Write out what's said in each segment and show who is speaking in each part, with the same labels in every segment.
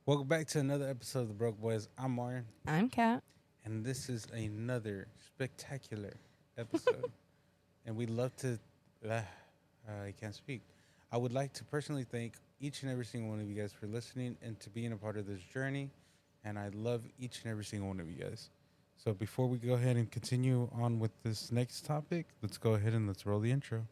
Speaker 1: Welcome back to another episode of the Broke Boys. I'm Martin,
Speaker 2: I'm Kat.
Speaker 1: and this is another spectacular episode. And we'd love to. I can't speak. I would like to personally thank each and every single one of you guys for listening and to being a part of this journey. And I love each and every single one of you guys. So before we go ahead and continue on with this next topic, let's go ahead and let's roll the intro.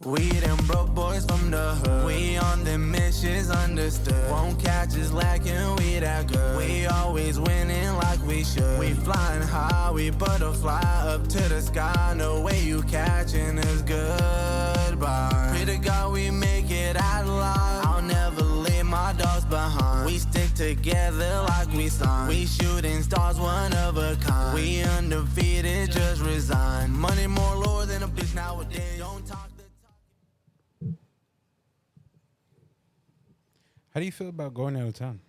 Speaker 3: We them broke boys from the hood. We on them missions, understood. Won't catch us lacking, we that good. We always winning like we should. We flying high, we butterfly up to the sky. No way you catching us, goodbye. Pray to God we make it out alive. I'll never leave my dogs behind. We stick together like we signed. We shooting stars, one of a kind. We undefeated, just resign. Money more lower than a bitch nowadays. Don't talk.
Speaker 1: How do you feel about going out of town?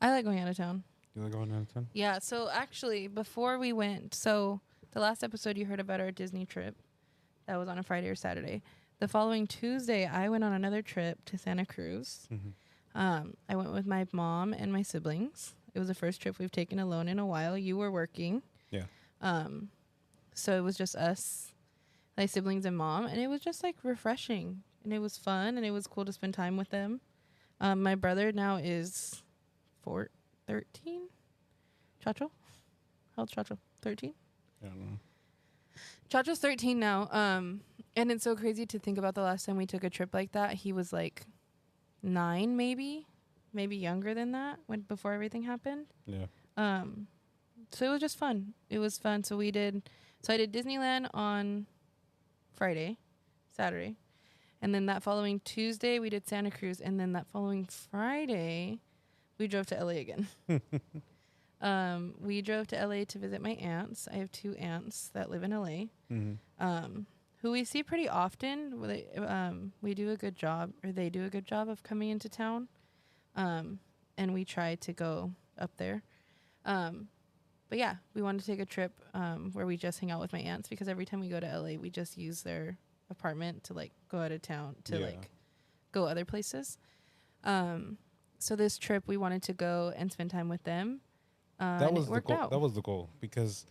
Speaker 2: I like going out of town.
Speaker 1: You like going out of town?
Speaker 2: Yeah, so actually, before we went, so the last episode you heard about our Disney trip, that was on a Friday or Saturday. The following Tuesday, I went on another trip to Santa Cruz.
Speaker 1: Mm-hmm.
Speaker 2: I went with my mom and my siblings. It was the first trip we've taken alone in a while. You were working.
Speaker 1: Yeah.
Speaker 2: So it was just us, my siblings and mom, and it was just like refreshing, and it was fun, and it was cool to spend time with them. My brother now is 13. Chacho? How old's Chacho? 13?
Speaker 1: I don't know.
Speaker 2: Chacho's 13 now. And it's so crazy to think about the last time we took a trip like that. He was like 9, maybe younger than that before everything happened.
Speaker 1: Yeah.
Speaker 2: So it was just fun. It was fun. So I did Disneyland on Saturday. And then that following Tuesday, we did Santa Cruz. And then that following Friday, we drove to LA again. We drove to LA to visit my aunts. I have 2 aunts that live in LA, who we see pretty often. We do a good job, or they do a good job of coming into town. And we try to go up there. But yeah, we wanted to take a trip where we just hang out with my aunts, because every time we go to LA, we just use their apartment to like go out of town to like go other places. So this trip we wanted to go and spend time with them.
Speaker 1: That was the goal.
Speaker 2: Out.
Speaker 1: That was the goal, because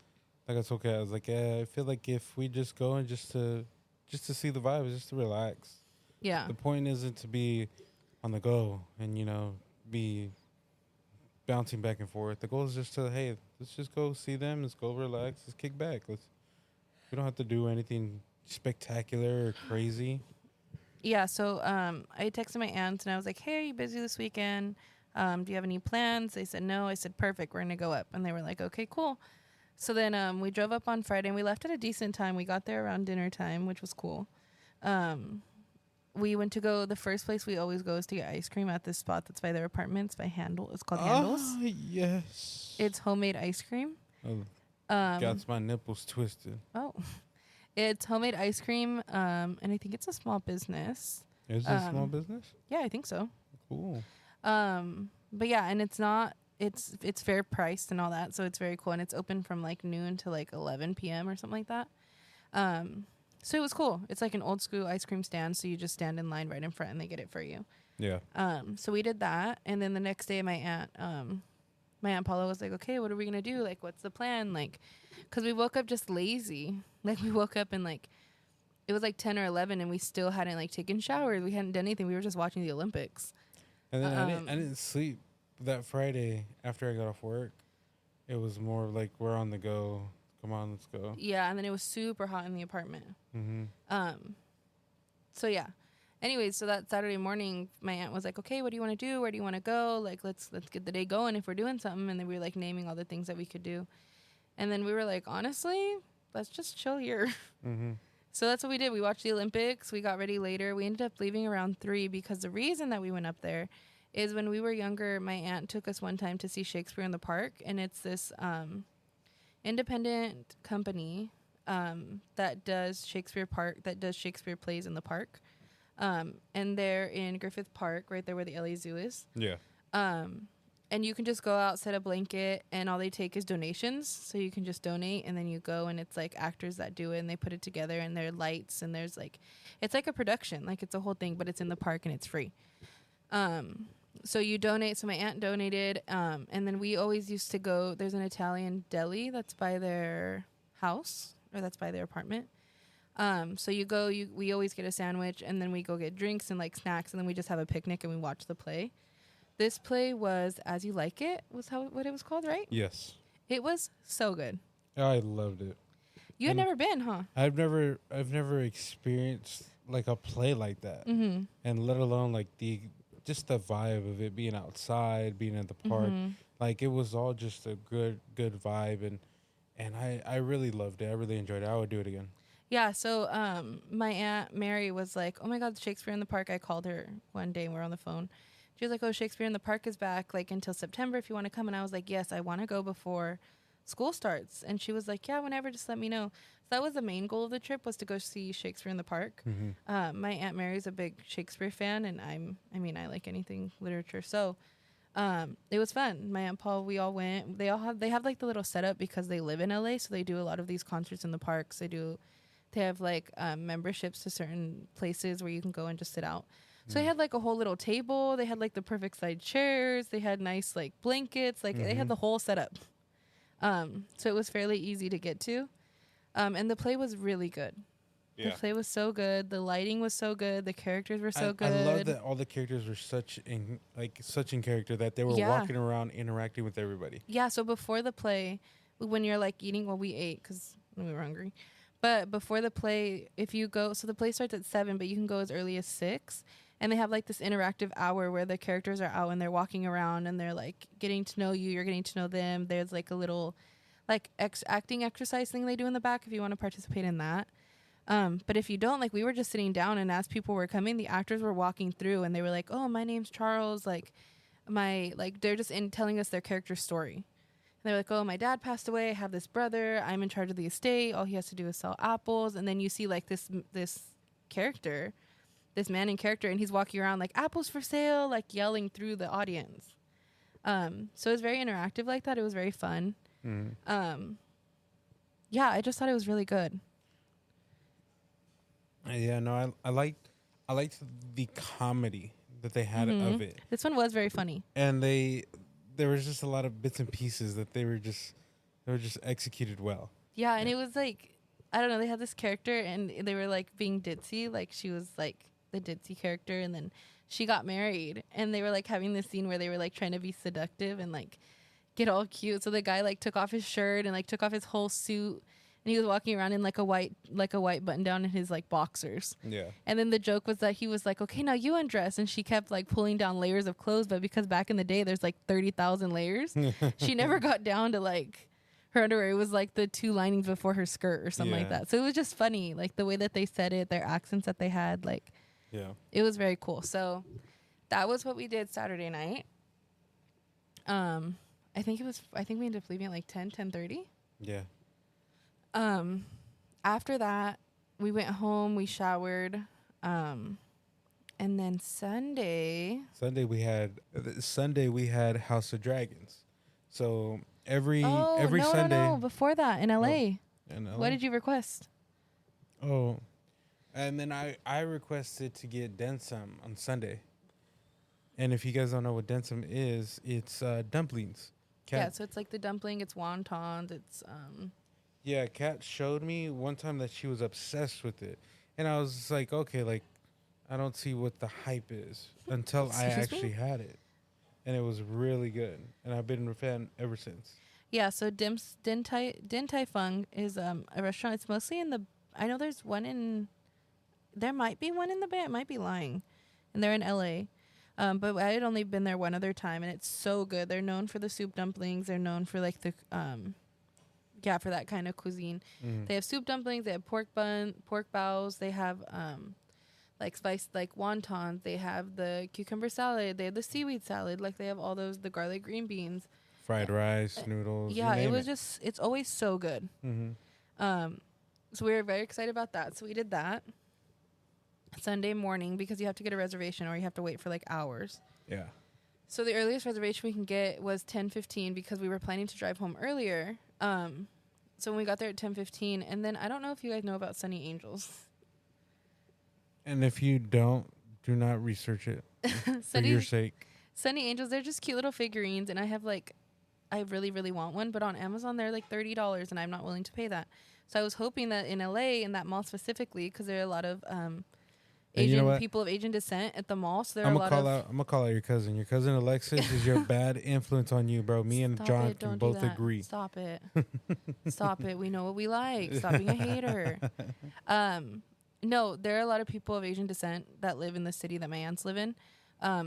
Speaker 1: like it's okay. I was like, yeah, I feel like if we just go and just to see the vibes, just to relax.
Speaker 2: Yeah.
Speaker 1: The point isn't to be on the go and be bouncing back and forth. The goal is just to, hey, let's just go see them. Let's go relax. Let's kick back. We don't have to do anything spectacular or crazy.
Speaker 2: Yeah, so I texted my aunts and I was like, hey, are you busy this weekend? Do you have any plans? They said no. I said, perfect, we're going to go up. And they were like, okay, cool. So then we drove up on Friday and we left at a decent time. We got there around dinner time, which was cool. We went to go, the first place we always go is to get ice cream at this spot that's by their apartments, by Handle. It's called Handles.
Speaker 1: Oh, yes.
Speaker 2: It's homemade ice cream.
Speaker 1: Oh, got my nipples twisted.
Speaker 2: Oh. It's homemade ice cream, and I think it's a small business.
Speaker 1: Is it a small business?
Speaker 2: Yeah, I think so.
Speaker 1: Cool.
Speaker 2: But yeah, and it's fair priced and all that, so it's very cool. And it's open from like noon to like 11 p.m. or something like that. So it was cool. It's like an old school ice cream stand, so you just stand in line right in front and they get it for you.
Speaker 1: Yeah.
Speaker 2: So we did that, and then the next day my aunt Paula was like, okay, what are we going to do? Like, what's the plan? Like, because we woke up just lazy. Like, we woke up and, like, it was, like, 10 or 11, and we still hadn't, like, taken showers. We hadn't done anything. We were just watching the Olympics.
Speaker 1: And then I didn't sleep that Friday after I got off work. It was more like, we're on the go. Come on, let's go.
Speaker 2: Yeah, and then it was super hot in the apartment.
Speaker 1: Mm-hmm.
Speaker 2: So, yeah. Anyways, so that Saturday morning, my aunt was like, okay, what do you want to do? Where do you want to go? Like, let's get the day going if we're doing something. And then we were, like, naming all the things that we could do. And then we were like, honestly, let's just chill here.
Speaker 1: Mm-hmm.
Speaker 2: So that's what we did. We watched the Olympics. We got ready later. We ended up leaving around 3 because the reason that we went up there is when we were younger, my aunt took us one time to see Shakespeare in the Park. And it's this independent company that does Shakespeare plays in the park. And they're in Griffith Park, right there where the LA Zoo is.
Speaker 1: Yeah.
Speaker 2: And you can just go out, set a blanket, and all they take is donations. So you can just donate, and then you go, and it's like actors that do it, and they put it together, and there are lights, and there's like, it's like a production, like it's a whole thing, but it's in the park and it's free. So you donate. So my aunt donated, and then we always used to go. There's an Italian deli that's by their house, or that's by their apartment. So you go. We always get a sandwich, and then we go get drinks and like snacks, and then we just have a picnic and we watch the play. This play was As You Like It, was what it was called, right?
Speaker 1: Yes.
Speaker 2: It was so good.
Speaker 1: I loved it.
Speaker 2: You had never been, huh?
Speaker 1: I've never experienced like a play like that, and let alone like the vibe of it being outside, being at the park. Like it was all just a good vibe, and I really loved it. I really enjoyed it. I would do it again.
Speaker 2: Yeah, so my Aunt Mary was like, oh my God, Shakespeare in the Park. I called her one day and we were on the phone. She was like, oh, Shakespeare in the Park is back like until September if you want to come. And I was like, yes, I want to go before school starts. And she was like, yeah, whenever, just let me know. So that was the main goal of the trip, was to go see Shakespeare in the Park. My Aunt Mary's a big Shakespeare fan, and I like anything literature. So it was fun. My Aunt Paul, we all went. They have like the little setup because they live in LA, so they do a lot of these concerts in the parks. They have like memberships to certain places where you can go and just sit out. So they had like a whole little table. They had like the perfect side chairs. They had nice like blankets. Like they had the whole setup. So it was fairly easy to get to. And the play was really good. Yeah. The play was so good. The lighting was so good. The characters were so good.
Speaker 1: I love that all the characters were such in character that they were walking around interacting with everybody.
Speaker 2: Yeah. So before the play, when you're like eating, well, we ate because we were hungry. But before the play, if you go, so the play starts at 7, but you can go as early as 6. And they have like this interactive hour where the characters are out and they're walking around and they're like getting to know you. You're getting to know them. There's like a little like acting exercise thing they do in the back if you want to participate in that. But if you don't, like we were just sitting down, and as people were coming, the actors were walking through and they were like, oh, my name's Charles. They're just telling us their character story. And they're like, oh, my dad passed away. I have this brother. I'm in charge of the estate. All he has to do is sell apples. And then you see like this character, this man in character, and he's walking around like apples for sale, like yelling through the audience. So it was very interactive like that. It was very fun. Yeah, I just thought it was really good.
Speaker 1: Yeah, no, I liked the comedy that they had of it.
Speaker 2: This one was very funny.
Speaker 1: And there was just a lot of bits and pieces that they were just executed well.
Speaker 2: Yeah, and it was like, I don't know, they had this character and they were like being ditzy, like she was like the ditzy character, and then she got married and they were like having this scene where they were like trying to be seductive and like get all cute. So the guy like took off his shirt and like took off his whole suit, and he was walking around in like a white button down in his like boxers. Yeah. And then the joke was that he was like, okay, now you undress, and she kept like pulling down layers of clothes, but because back in the day there's like 30,000 layers, she never got down to like her underwear. It was like the 2 linings before her skirt or something like that. So it was just funny, like the way that they said it, their accents that they had, like it was very cool. So that was what we did Saturday night. I think we ended up leaving at like 10:30. Yeah. After that, we went home, we showered, and then Sunday we had House of Dragons. So every Sunday. No, before that in LA. What did you request?
Speaker 1: Oh, and then I requested to get densum on Sunday. And if you guys don't know what densum is, it's dumplings.
Speaker 2: So it's like the dumpling, it's wontons, it's
Speaker 1: Yeah, Kat showed me one time that she was obsessed with it. And I was like, okay, like, I don't see what the hype is until I actually had it. And it was really good. And I've been a fan ever since.
Speaker 2: Yeah, so Din Tai Fung is a restaurant. It's mostly I know there's one there might be one in the Bay. I might be lying. And they're in LA. But I had only been there one other time, and it's so good. They're known for the soup dumplings. They're known for like the for that kind of cuisine. They have soup dumplings. They have pork bows. They have like spiced like wontons. They have the cucumber salad. They have the seaweed salad. Like they have all those, the garlic green beans,
Speaker 1: fried rice, noodles.
Speaker 2: Yeah, it's always so good. So we were very excited about that. So we did that Sunday morning because you have to get a reservation or you have to wait for like hours. Yeah. So the earliest reservation we can get was 10:15 because we were planning to drive home earlier. So when we got there at 10:15, and then I don't know if you guys know about Sunny Angels.
Speaker 1: And if you don't, do not research it for your sake.
Speaker 2: Sunny Angels, they're just cute little figurines, and I really, really want one, but on Amazon they're like $30, and I'm not willing to pay that. So I was hoping that in LA, in that mall specifically, because there are a lot of Asian people of Asian descent at the mall, so there are a lot of...
Speaker 1: I'm gonna call out your cousin. Your cousin Alexis is your bad influence on you, bro. Me and John can both agree.
Speaker 2: Stop it. Stop it. We know what we like. Stop being a hater. No, there are a lot of people of Asian descent that live in the city that my aunts live in.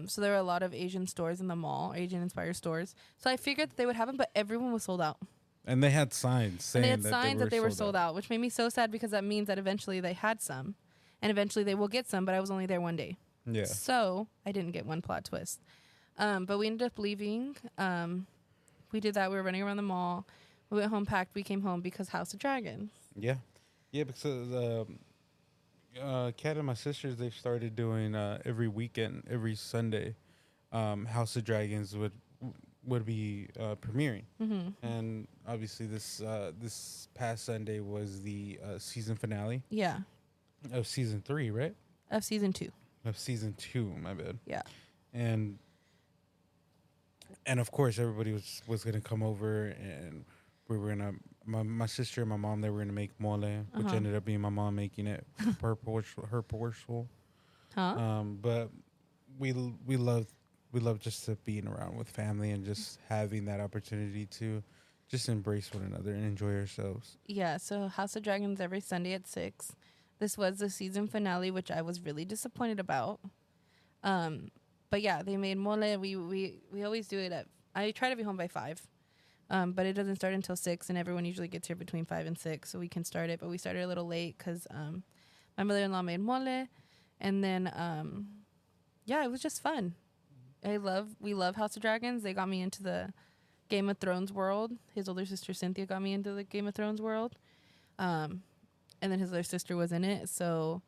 Speaker 2: So there are a lot of Asian stores in the mall, Asian-inspired stores. So I figured that they would have them, but everyone was sold out.
Speaker 1: And they had signs saying
Speaker 2: that they were sold out, which made me so sad because that means that eventually they had some. And eventually they will get some, but I was only there one day.
Speaker 1: Yeah.
Speaker 2: So I didn't get one plot twist. But we ended up leaving. We did that. We were running around the mall. We went home packed. We came home because House of Dragons.
Speaker 1: Yeah. Yeah, because Kat and my sisters, they started doing every weekend, every Sunday, House of Dragons would be premiering. Mm-hmm. And obviously this past Sunday was the season finale.
Speaker 2: Yeah.
Speaker 1: Of season 3, right?
Speaker 2: Of season 2.
Speaker 1: Of season 2, my bad.
Speaker 2: Yeah.
Speaker 1: And of course everybody was gonna come over, and we were gonna my sister and my mom, they were gonna make mole, which ended up being my mom making it her portion. But we love just to being around with family and just having that opportunity to just embrace one another and enjoy ourselves. Yeah,
Speaker 2: so House of Dragons every Sunday at 6. This was the season finale, which I was really disappointed about. But yeah, they made mole. We always do it I try to be home by 5. But it doesn't start until 6, and everyone usually gets here between 5 and 6, so we can start it. But we started a little late because my mother-in-law made mole, and then yeah, it was just fun. We love House of Dragons. They got me into the Game of Thrones world. His older sister Cynthia got me into the Game of Thrones world, and then his other sister was in it. So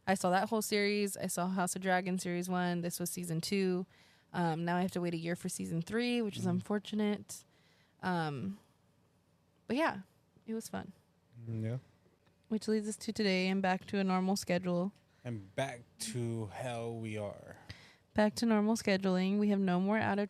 Speaker 2: I saw that whole series. I saw House of Dragons series 1. This was season 2. Now I have to wait a year for season 3, which is unfortunate. But yeah, it was fun.
Speaker 1: Yeah.
Speaker 2: Which leads us to today and back to a normal schedule.
Speaker 1: And back to hell we are.
Speaker 2: Back to normal scheduling. We have no more out of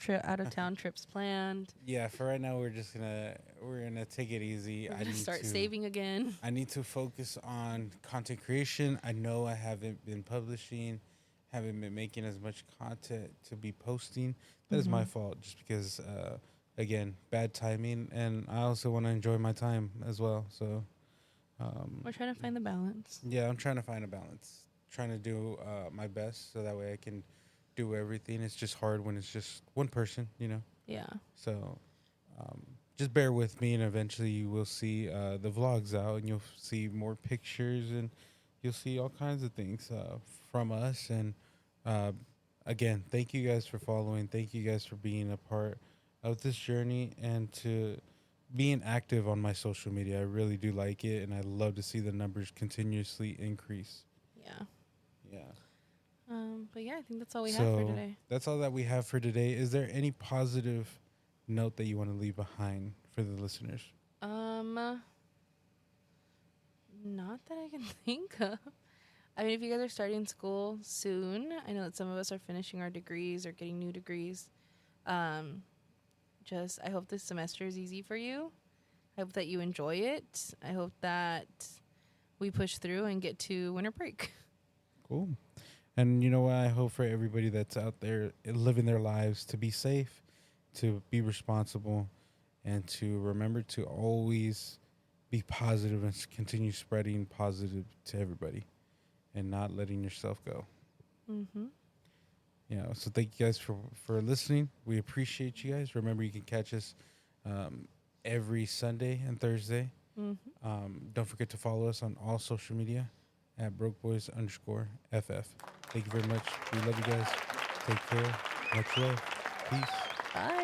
Speaker 2: town trips planned.
Speaker 1: Yeah, for right now we're gonna take it easy.
Speaker 2: We're gonna start saving again.
Speaker 1: I need to focus on content creation. I know I haven't been publishing, haven't been making as much content to be posting. That is my fault, just because again, bad timing, and I also want to enjoy my time as well. So
Speaker 2: we're trying to find the balance.
Speaker 1: Yeah, I'm trying to find a balance. Trying to do my best so that way I can do everything. It's just hard when it's just one person, you know?
Speaker 2: Yeah.
Speaker 1: So just bear with me, and eventually you will see the vlogs out, and you'll see more pictures, and you'll see all kinds of things from us. And again, thank you guys for following. Thank you guys for being a part of this journey and to being active on my social media. I really do like it, and I love to see the numbers continuously increase.
Speaker 2: Yeah.
Speaker 1: Yeah.
Speaker 2: But yeah, I think that's all we have for today.
Speaker 1: That's all that we have for today. Is there any positive note that you want to leave behind for the listeners?
Speaker 2: Not that I can think of. I mean, if you guys are starting school soon, I know that some of us are finishing our degrees or getting new degrees. I hope this semester is easy for you. I hope that you enjoy it. I hope that we push through and get to winter break.
Speaker 1: Cool. And you know what? I hope for everybody that's out there living their lives to be safe, to be responsible, and to remember to always be positive and continue spreading positive to everybody and not letting yourself go. Mm-hmm. Yeah. So thank you guys for listening. We appreciate you guys. Remember, you can catch us every Sunday and Thursday. Mm-hmm. Don't forget to follow us on all social media at brokeboys_FF. Thank you very much. We love you guys. Take care. Much love. Peace.
Speaker 2: Bye.